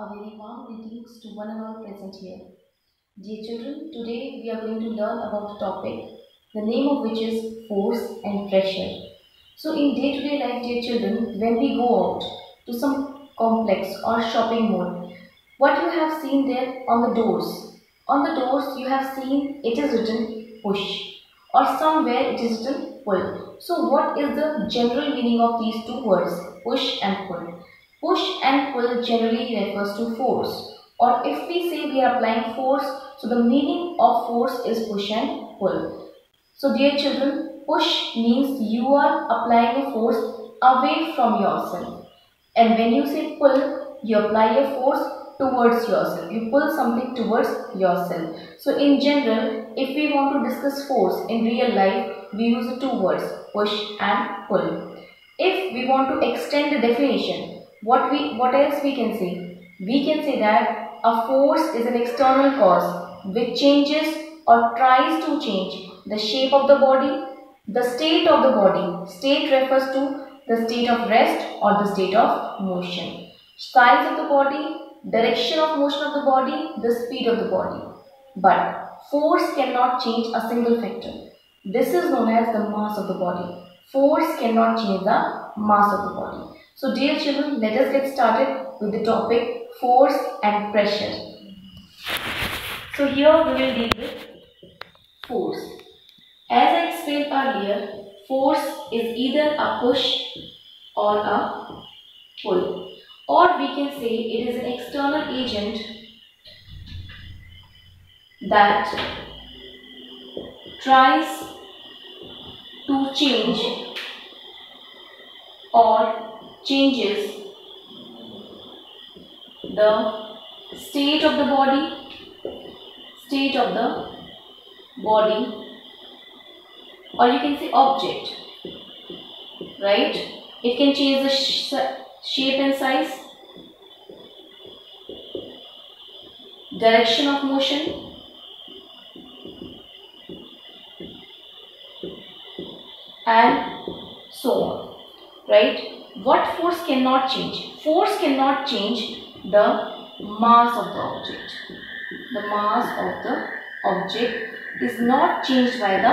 A very warm greetings to one and all present here. Dear children, today we are going to learn about a topic, the name of which is force and pressure. So in day-to-day life, dear children, when we go out to some complex or shopping mall, what you have seen there on the doors? On the doors you have seen it is written push or somewhere it is written pull. So what is the general meaning of these two words, push and pull? Push and pull generally refers to force, or if we say we are applying force, so the meaning of force is push and pull. So dear children, push means you are applying a force away from yourself, and when you say pull, you apply a force towards yourself. You pull something towards yourself. So in general, if we want to discuss force in real life, we use the two words, push and pull. If we want to extend the definition, what else we can say? We can say that a force is an external cause which changes or tries to change the shape of the body, the state of the body. State refers to the state of rest or the state of motion. Size of the body, direction of motion of the body, the speed of the body. But force cannot change a single factor. This is known as the mass of the body. Force cannot change the mass of the body. So dear children, let us get started with the topic force and pressure. So here we will deal with force. As I explained earlier, force is either a push or a pull. Or we can say it is an external agent that tries to change or changes the state of the body, or you can say object, right? It can change the shape and size, direction of motion, and so on, right? What force cannot change? Force cannot change the mass of the object. The mass of the object is not changed by the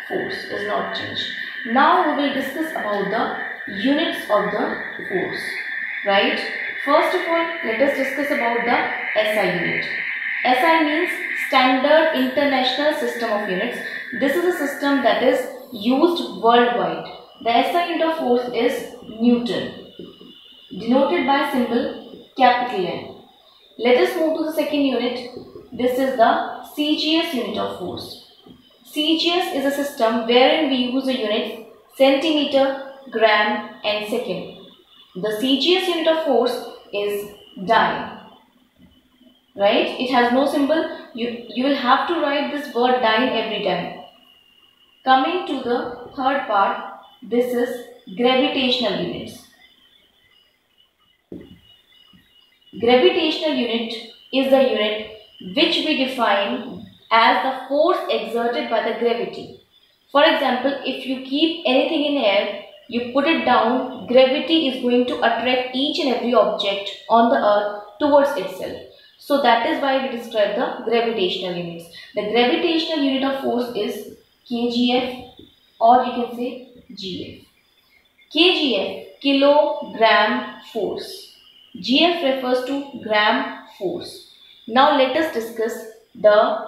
force, is not changed. Now we will discuss about the units of the force, right? First of all, let us discuss about the SI unit. SI means Standard International System of Units. This is a system that is used worldwide. The SI unit of force is Newton, denoted by symbol capital N. Let us move to the second unit. This is the CGS unit of force. CGS is a system wherein we use the units centimeter, gram and second. The CGS unit of force is dyne, right? It has no symbol. You will have to write this word dyne every time. Coming to the third part, this is gravitational units. Gravitational unit is the unit which we define as the force exerted by the gravity. For example, if you keep anything in air, you put it down, gravity is going to attract each and every object on the earth towards itself. So that is why we describe the gravitational units. The gravitational unit of force is kgf, or you can say gf. kgf, kilogram force. gf refers to gram force. Now let us discuss the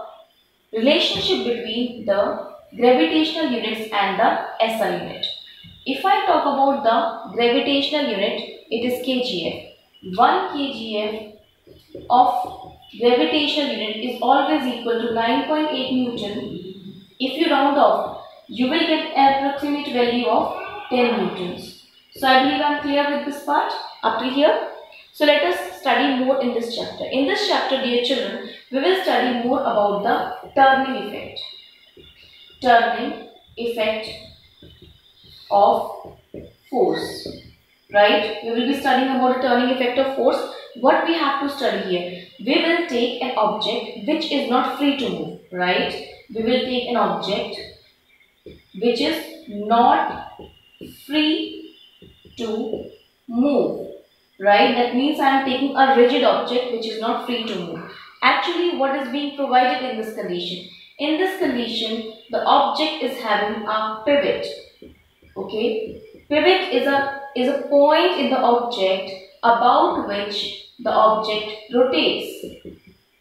relationship between the gravitational units and the SI unit. If I talk about the gravitational unit, it is kgf. 1 kgf of gravitational unit is always equal to 9.8 Newton. If you round off, you will get an approximate value of 10 Newtons. So I believe I am clear with this part up to here. So let us study more in this chapter. In this chapter, dear children, we will study more about the turning effect. Turning effect of force, right? We will be studying about the turning effect of force. What we have to study here? We will take an object which is not free to move, right? We will take an object which is not free to move. right? That means I am taking a rigid object which is not free to move. Actually, what is being provided in this condition? In this condition, the object is having a pivot. Okay, pivot is a point in the object about which the object rotates,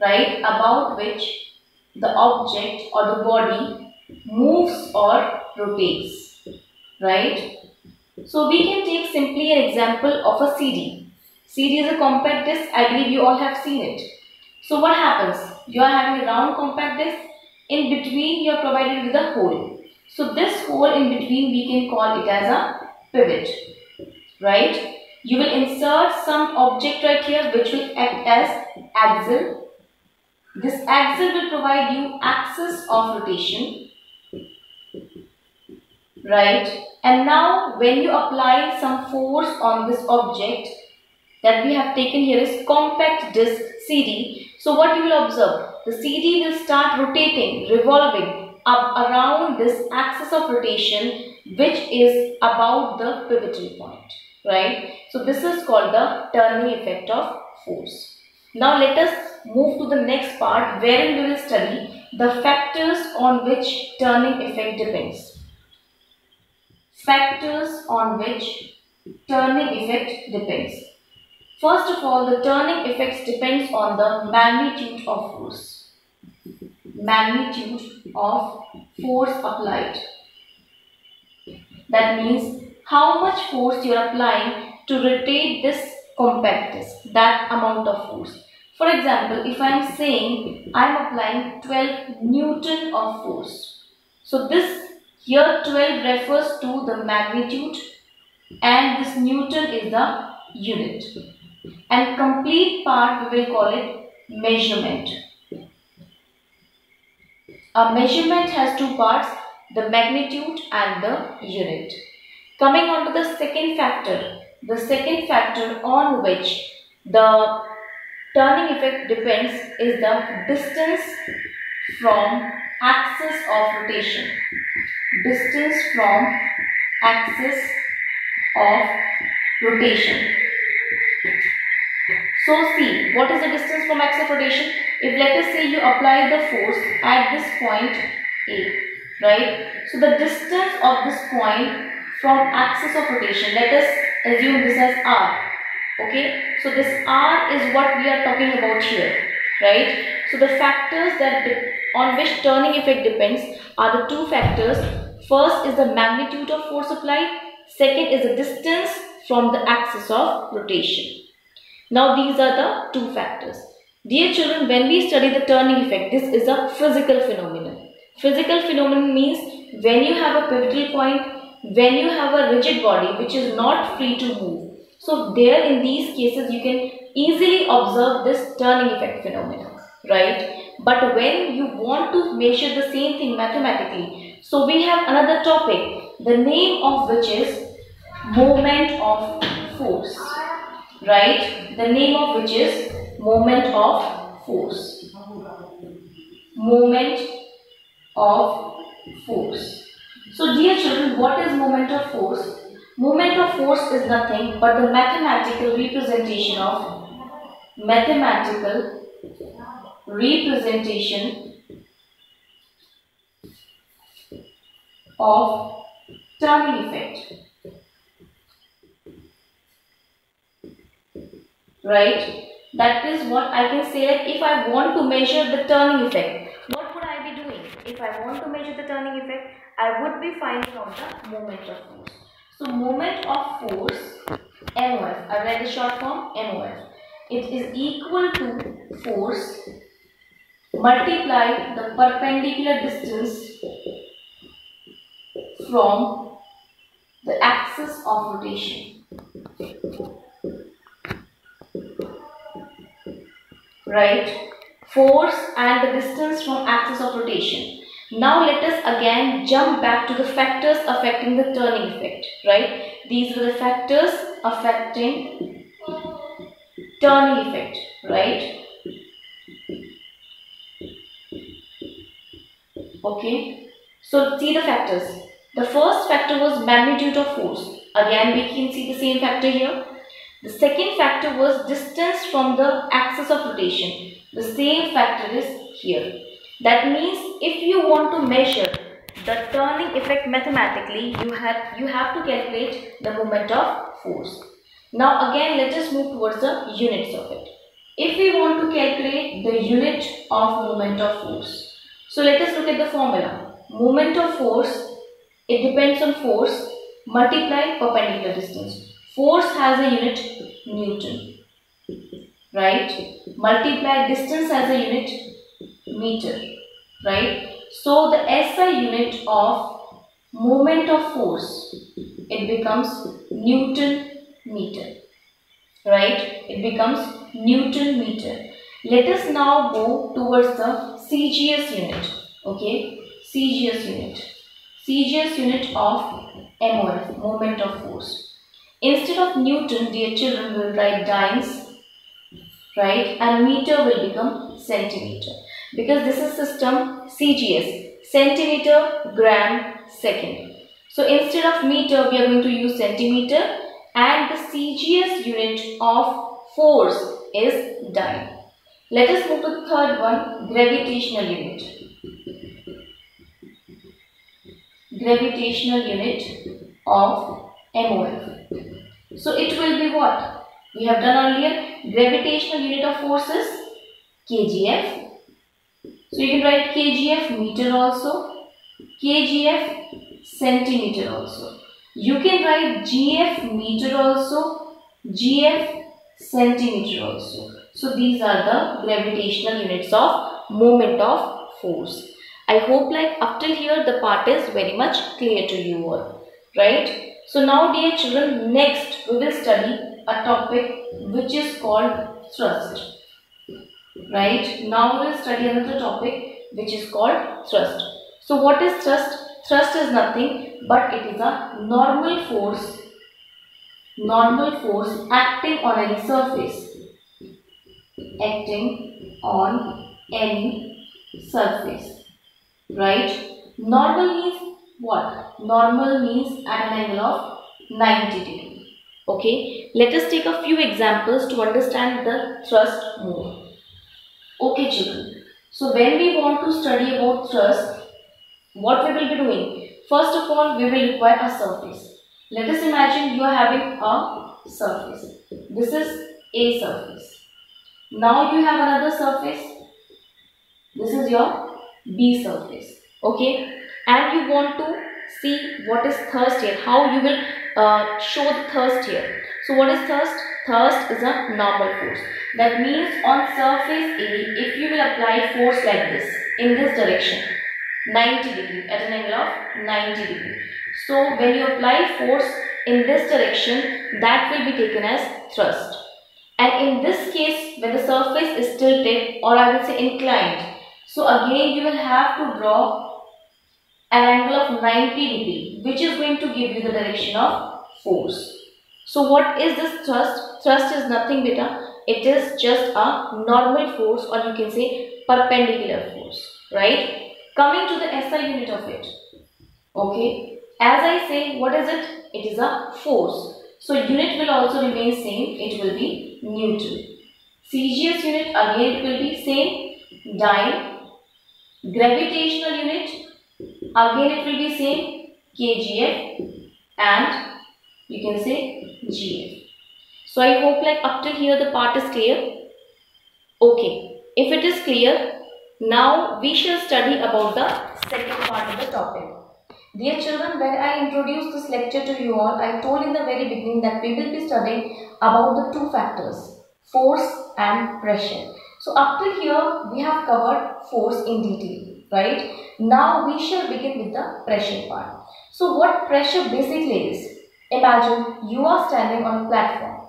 right? About which the object or the body moves or rotates, right? So we can take simply an example of a CD. CD is a compact disc. I believe you all have seen it. So what happens? You are having a round compact disc. In between you are provided with a hole. So this hole in between we can call it as a pivot, right? You will insert some object right here which will act as axle. This axle will provide you axis of rotation, right? And now when you apply some force on this object that we have taken here is compact disc CD. So what you will observe? The CD will start rotating, revolving up around this axis of rotation which is about the pivotal point, right? So this is called the turning effect of force. Now let us move to the next part wherein we will study the factors on which turning effect depends. Factors on which turning effect depends. First of all, the turning effects depends on the magnitude of force. Magnitude of force applied. That means how much force you are applying to rotate this compact disc, that amount of force. For example, if I am saying I am applying 12 Newton of force. So this here 12 refers to the magnitude and this Newton is the unit. And complete part we will call it measurement. A measurement has two parts, the magnitude and the unit. Coming on to the second factor on which the turning effect depends is the distance from axis of rotation. Distance from axis of rotation. So see, what is the distance from axis of rotation? If let us say you apply the force at this point A, right? So the distance of this point from axis of rotation, let us assume this as R. Okay, so this R is what we are talking about here, right? So the factors that on which turning effect depends are the two factors. First is the magnitude of force applied. Second is the distance from the axis of rotation. Now these are the two factors. Dear children, when we study the turning effect, this is a physical phenomenon. Physical phenomenon means when you have a pivotal point, when you have a rigid body which is not free to move. So there in these cases you can easily observe this turning effect phenomenon, right? But when you want to measure the same thing mathematically, so we have another topic, the name of which is moment of force, right? The name of which is moment of force. Moment of force. So dear children, what is moment of force? Moment of force is nothing but the mathematical representation of turning effect, right? That is what I can say, that if I want to measure the turning effect, what would I be doing? If I want to measure the turning effect, I would be finding out the moment of force. So moment of force, MOF, I read the short form MOF. It is equal to force multiply the perpendicular distance from the axis of rotation. Right? Force and the distance from axis of rotation. Now let us again jump back to the factors affecting the turning effect. Right? These are the factors affecting turning effect. Right? Okay. So see the factors. The first factor was magnitude of force. Again we can see the same factor here. The second factor was distance from the axis of rotation. The same factor is here. That means if you want to measure the turning effect mathematically, you have to calculate the moment of force. Now again, let us move towards the units of it. If we want to calculate the unit of moment of force, so let us look at the formula. Moment of force, it depends on force multiply perpendicular distance. Force has a unit Newton, right? Multiply distance as a unit meter, right? So the SI unit of moment of force, it becomes Newton meter, right? It becomes Newton meter. Let us now go towards the CGS unit, okay? CGS unit of MOF, moment of force. Instead of Newton, dear children, will write dynes, right? And meter will become centimeter. Because this is system CGS, centimeter, gram, second. So instead of meter, we are going to use centimeter, and the CGS unit of force is dyne. Let us move to the third one, gravitational unit. Gravitational unit of MOF. So it will be what? We have done earlier. Gravitational unit of force is kgf. So you can write kgf meter also, kgf centimeter also. You can write gf meter also, gf centimeter also. So these are the gravitational units of moment of force. I hope like up till here the part is very much clear to you all, right? So now dear children, next we will study a topic which is called thrust, right? Now we will study another topic which is called thrust. So what is thrust? Thrust is nothing but it is a normal force acting on any surface, right? Normal means what? Normal means at an angle of 90 degree. Okay, let us take a few examples to understand the thrust more. Okay children, so when we want to study about thrust, what we will be doing? First of all, we will require a surface. Let us imagine you are having a surface. This is A surface. Now you have another surface. This is your B surface. Okay, and you want to see what is thrust here, how you will show the thrust here. So what is thrust? Thrust is a normal force. That means on surface A, if you will apply force like this, in this direction, 90 degree, at an angle of 90 degree. So when you apply force in this direction, that will be taken as thrust. And in this case, when the surface is tilted, or I will say inclined, so again you will have to draw an angle of 90 degree, which is going to give you the direction of force. So what is this thrust? Thrust is nothing beta. It is just a normal force, or you can say perpendicular force, right? Coming to the SI unit of it. Okay, as I say, what is it? It is a force. So unit will also remain same. It will be Newton. CGS unit again it will be same, dyne. Gravitational unit again it will be same, kgf, and you can say gf. So I hope like up till here the part is clear. Okay, if it is clear, now we shall study about the second part of the topic. Dear children, when I introduced this lecture to you all, I told in the very beginning that we will be studying about the two factors, force and pressure. So up till here we have covered force in detail, right? Now we shall begin with the pressure part. So what pressure basically is? Imagine you are standing on a platform,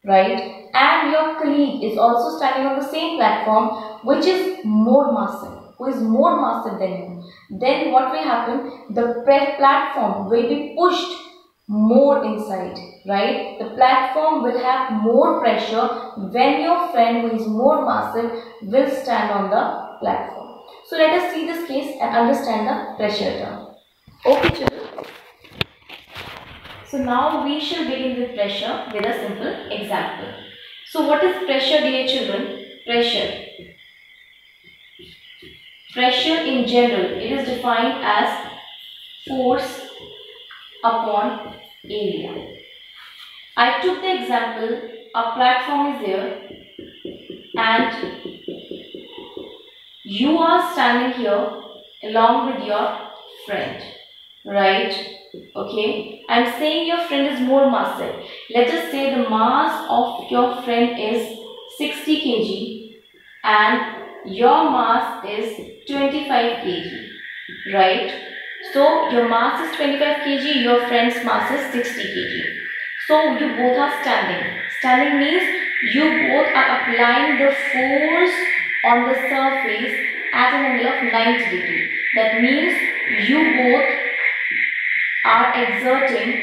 right? And your colleague is also standing on the same platform, which is more massive, who is more massive than you. Then what will happen? The platform will be pushed more inside, right? The platform will have more pressure when your friend who is more massive will stand on the platform. So let us see this case and understand the pressure term. Okay children. So now we shall begin with pressure with a simple example. So what is pressure, dear children? Pressure in general, it is defined as force upon area. I took the example, a platform is there and you are standing here along with your friend, right? Okay, I'm saying your friend is more massive. Let us say the mass of your friend is 60 kg and your mass is 25 kg, right? So your mass is 25 kg, your friend's mass is 60 kg. So you both are standing. Standing means you both are applying the force on the surface at an angle of 90 degree. That means you both are exerting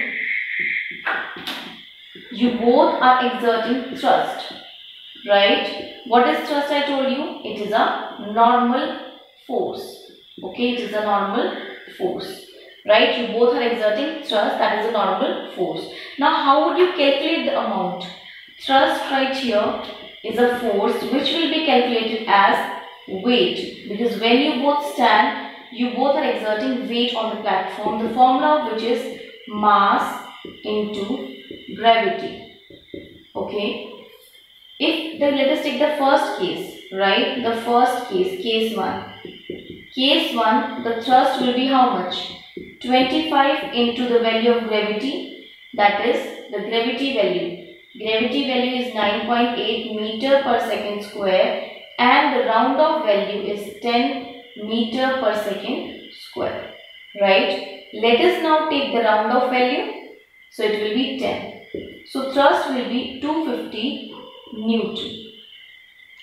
thrust, right? What is thrust? I told you it is a normal force. Okay, it is a normal force, right? You both are exerting thrust, that is a normal force. Now how would you calculate the amount? Thrust right here is a force which will be calculated as weight, because when you both stand, you both are exerting weight on the platform, the formula of which is mass into gravity. Okay, let us take the first case, right? The first case, case 1. Case 1, the thrust will be how much? 25 into the value of gravity, that is the gravity value. Gravity value is 9.8 meter per second square and the round off value is 10 meter per second square, right? Let us now take the round off value, so it will be 10. So thrust will be 250 Newton.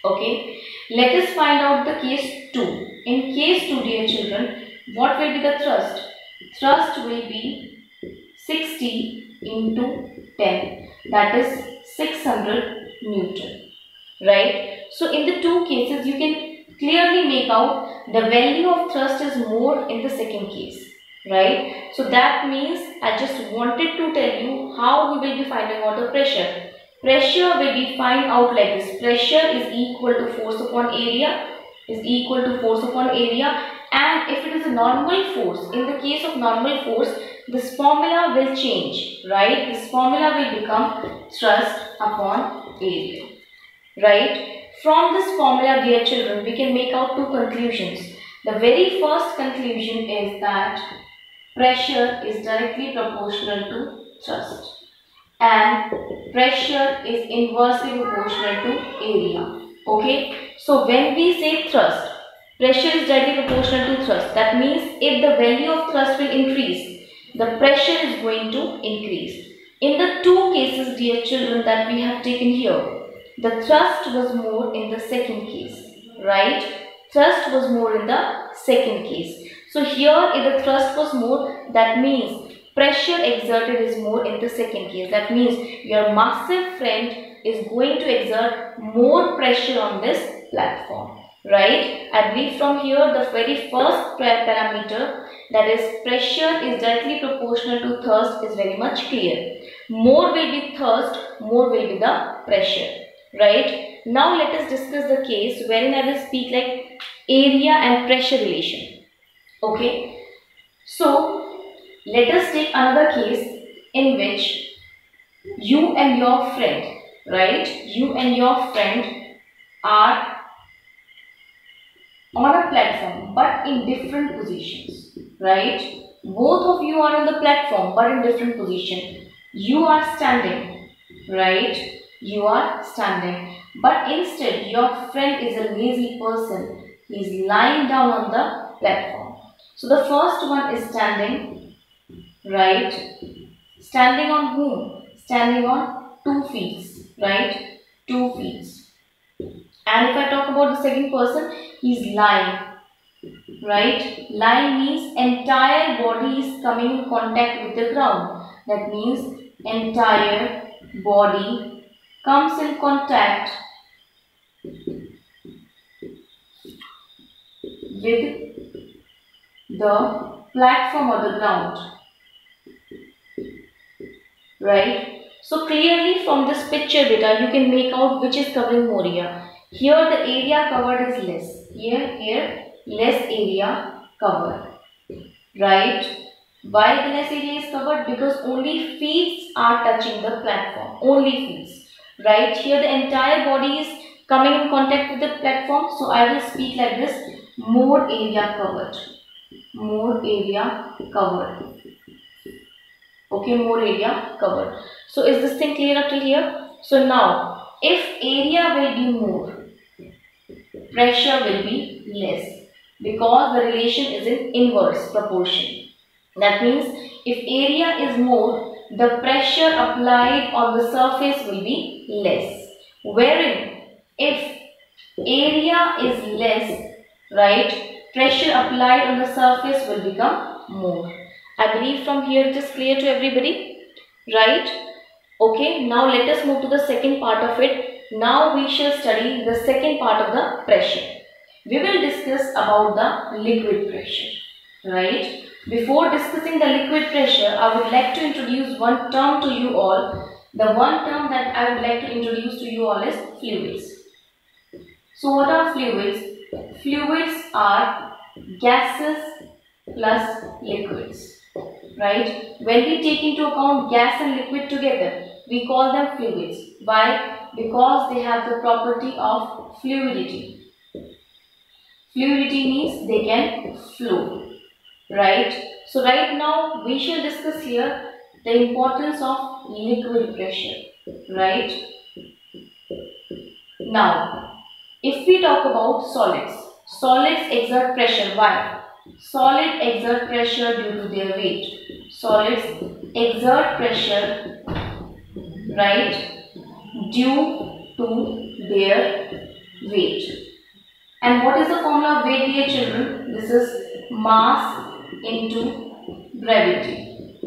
Okay, let us find out the case 2. In case 2, dear children, what will be the thrust? Thrust will be 60 into 10, that is 600 Newton, right? So in the two cases, you can clearly make out the value of thrust is more in the second case, right? So that means I just wanted to tell you how we will be finding out the pressure. Pressure will be find out like this. Pressure is equal to force upon area, and if it is a normal force, in the case of normal force, this formula will change, right? This formula will become thrust upon area, right? From this formula, dear children, we can make out two conclusions. The very first conclusion is that pressure is directly proportional to thrust and pressure is inversely proportional to area. Okay, so when we say thrust, pressure is directly proportional to thrust. That means if the value of thrust will increase, the pressure is going to increase. In the two cases, dear children, that we have taken here, the thrust was more in the second case, right? Thrust was more in the second case. So here if the thrust was more, that means pressure exerted is more in the second case. That means your massive friend is going to exert more pressure on this platform, right? I believe from here the very first parameter, that is pressure is directly proportional to thrust, is very much clear. More will be thrust, more will be the pressure, right? Now let us discuss the case wherein I will speak like area and pressure relation. Okay, so let us take another case in which you and your friend, right? You and your friend are on a platform but in different positions, right? Both of you are on the platform but in different position. You are standing, right? You are standing, but instead your friend is a lazy person. He is lying down on the platform. So the first one is standing, right? Standing on whom? Standing on 2 feet, right? 2 feet. And if I talk about the second person, he is lying, right? Lying means entire body is coming in contact with the ground. That means entire body comes in contact with the platform or the ground. right? So clearly from this picture data, you can make out which is covering more area. Here the area covered is less. Here less area covered, right? Why the less area is covered? Because only feet are touching the platform. Only feet, right? Here the entire body is coming in contact with the platform. So I will speak like this: more area covered. More area covered. Okay, more area covered. So is this thing clear up till here? So now, if area will be more, pressure will be less, because the relation is in inverse proportion. That means if area is more, the pressure applied on the surface will be less. Wherein if area is less, right, pressure applied on the surface will become more. I believe from here it is clear to everybody, right? Okay, now let us move to the second part of it. Now we shall study the second part of the pressure. We will discuss about the liquid pressure, right? Before discussing the liquid pressure, I would like to introduce one term to you all. The one term that I would like to introduce to you all is fluids. So what are fluids? Fluids are gases plus liquids, right? When we take into account gas and liquid together, we call them fluids. Why? Because they have the property of fluidity. Fluidity means they can flow, right? So right now we shall discuss here the importance of liquid pressure, right? Now, if we talk about solids, solids exert pressure. Why? Solid exert pressure due to their weight. Solids exert pressure, right, due to their weight. And what is the formula of weight, dear children? This is mass into gravity,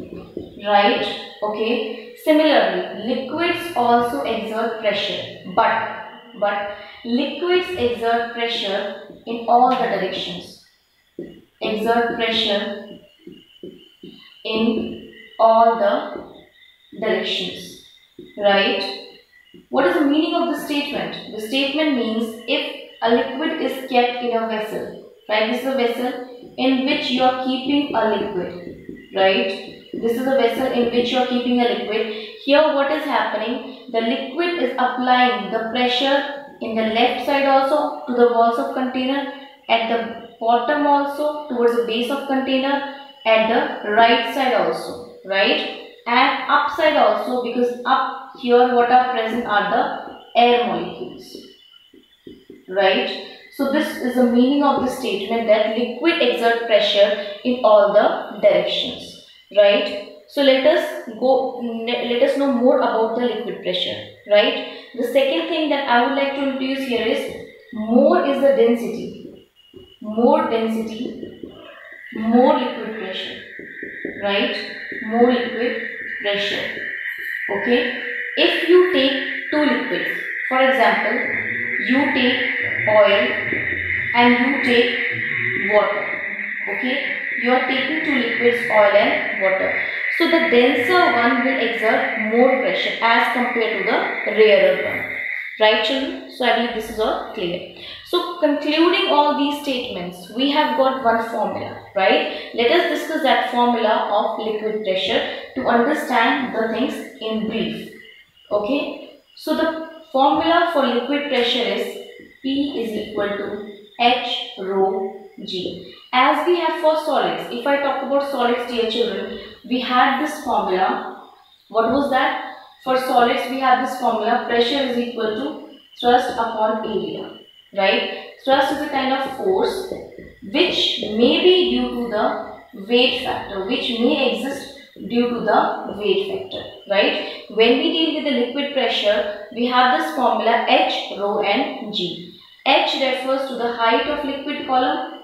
right? Okay. Similarly, liquids also exert pressure, but liquids exert pressure in all the directions. Exert pressure in all the directions, right? What is the meaning of the statement? The statement means if a liquid is kept in a vessel, right? This is a vessel in which you are keeping a liquid, right? This is a vessel in which you are keeping a liquid. Here what is happening? The liquid is applying the pressure in the left side also to the walls of container, at the bottom also towards the base of container, at the right side also, right? And upside also, because up here what are present are the air molecules, right? So this is the meaning of the statement that liquid exert pressure in all the directions, right? So let us know more about the liquid pressure, right? The second thing that I would like to introduce here is more is the density. More density, more liquid pressure, right? More liquid pressure. Okay. If you take two liquids, for example, you take oil and you take water. Okay. You are taking two liquids, oil and water. So the denser one will exert more pressure as compared to the rarer one. Right, children? So I believe this is all clear. So concluding all these statements, we have got one formula, right? Let us discuss that formula of liquid pressure to understand the things in brief. Okay. So the formula for liquid pressure is P is equal to H rho G. As we have for solids, if I talk about solids, dear children, we had this formula. What was that? For solids, we have this formula: pressure is equal to thrust upon area, right? Thrust is a kind of force which may be due to the weight factor, which may exist due to the weight factor, right? When we deal with the liquid pressure, we have this formula H, rho and G. H refers to the height of liquid column,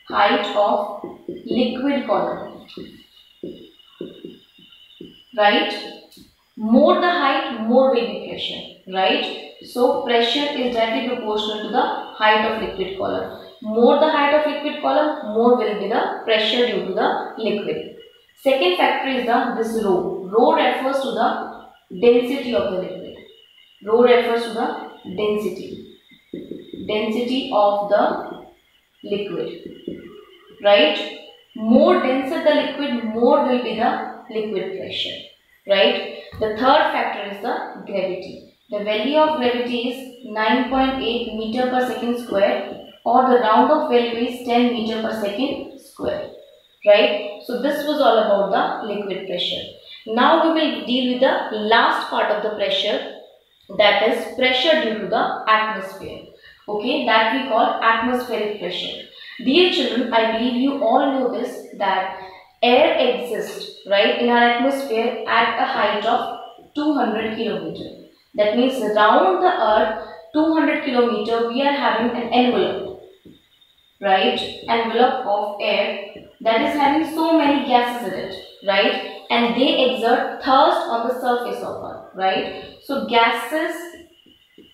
height of liquid column, right? More the height, more will be pressure, right? So pressure is directly proportional to the height of liquid column. More the height of liquid column, more will be the pressure due to the liquid. Second factor is this rho. Rho refers to the density of the liquid. Rho refers to the density of the liquid, right? More denser the liquid, more will be the liquid pressure, right? The third factor is the gravity. The value of gravity is 9.8 meter per second square, or the round of value is 10 meter per second square, right? So this was all about the liquid pressure. Now we will deal with the last part of the pressure, that is pressure due to the atmosphere. Okay, that we call atmospheric pressure. Dear children, I believe you all know this, that air exists, right, in our atmosphere at a height of 200 kilometer. That means around the earth 200 kilometer we are having an envelope, right, envelope of air that is having so many gases in it, right, and they exert thrust on the surface of earth, right. So gases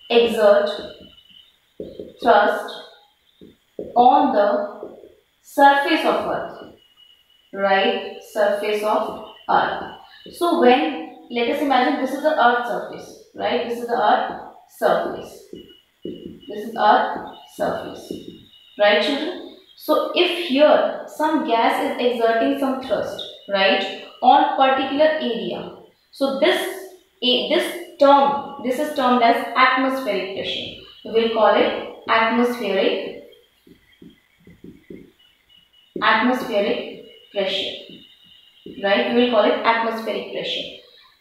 exert thrust on the surface of earth, right, surface of earth. So when, let us imagine this is the earth surface, right, this is the earth surface, this is earth surface, right children. So if here some gas is exerting some thrust, right, on particular area, so this is termed as atmospheric pressure. We will call it atmospheric pressure, right, we will call it atmospheric pressure.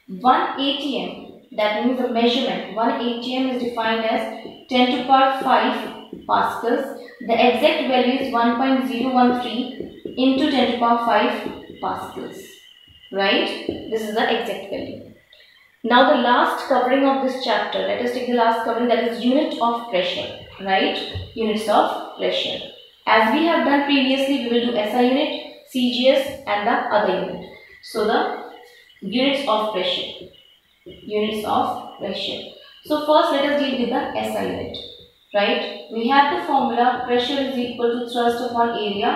1 atm, that means the measurement, 1 atm is defined as 10 to the power 5 pascals. The exact value is 1.013 into 10 to the power 5 pascals, right, this is the exact value. Now the last covering of this chapter, let us take the last covering, that is unit of pressure, right, units of pressure. As we have done previously, we will do SI unit, CGS and the other unit. So the units of pressure. So first let us deal with the SI unit, right. We have the formula, pressure is equal to thrust upon area.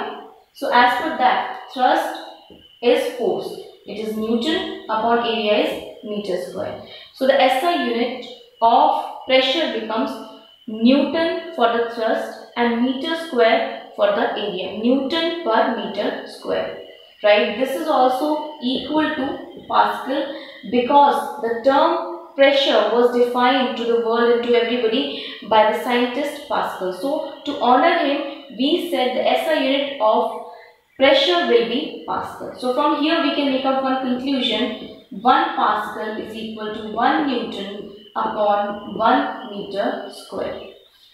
So as per that, thrust is force, it is Newton, upon area is meter square. So the SI unit of pressure becomes Newton for the thrust and meter square for the area, Newton per meter square, right. This is also equal to Pascal, because the term pressure was defined to the world and to everybody by the scientist Pascal. So to honor him, we said the SI unit of pressure will be Pascal. So from here we can make up one conclusion, 1 Pascal is equal to 1 Newton upon 1 meter square,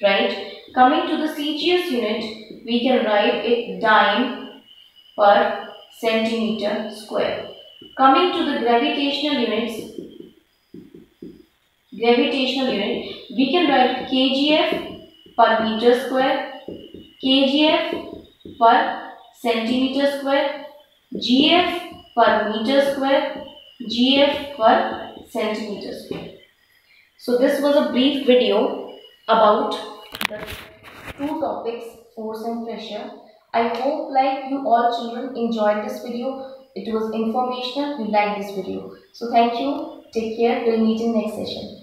right. Coming to the CGS unit, we can write it dyne per centimeter square. Coming to the gravitational unit, we can write kgf per meter square, kgf per centimeter square, gf per meter square, gf per centimeter square. So this was a brief video about the two topics, force and pressure. I hope like you all children enjoyed this video. It was informational. You liked this video. So thank you. Take care. We'll meet in next session.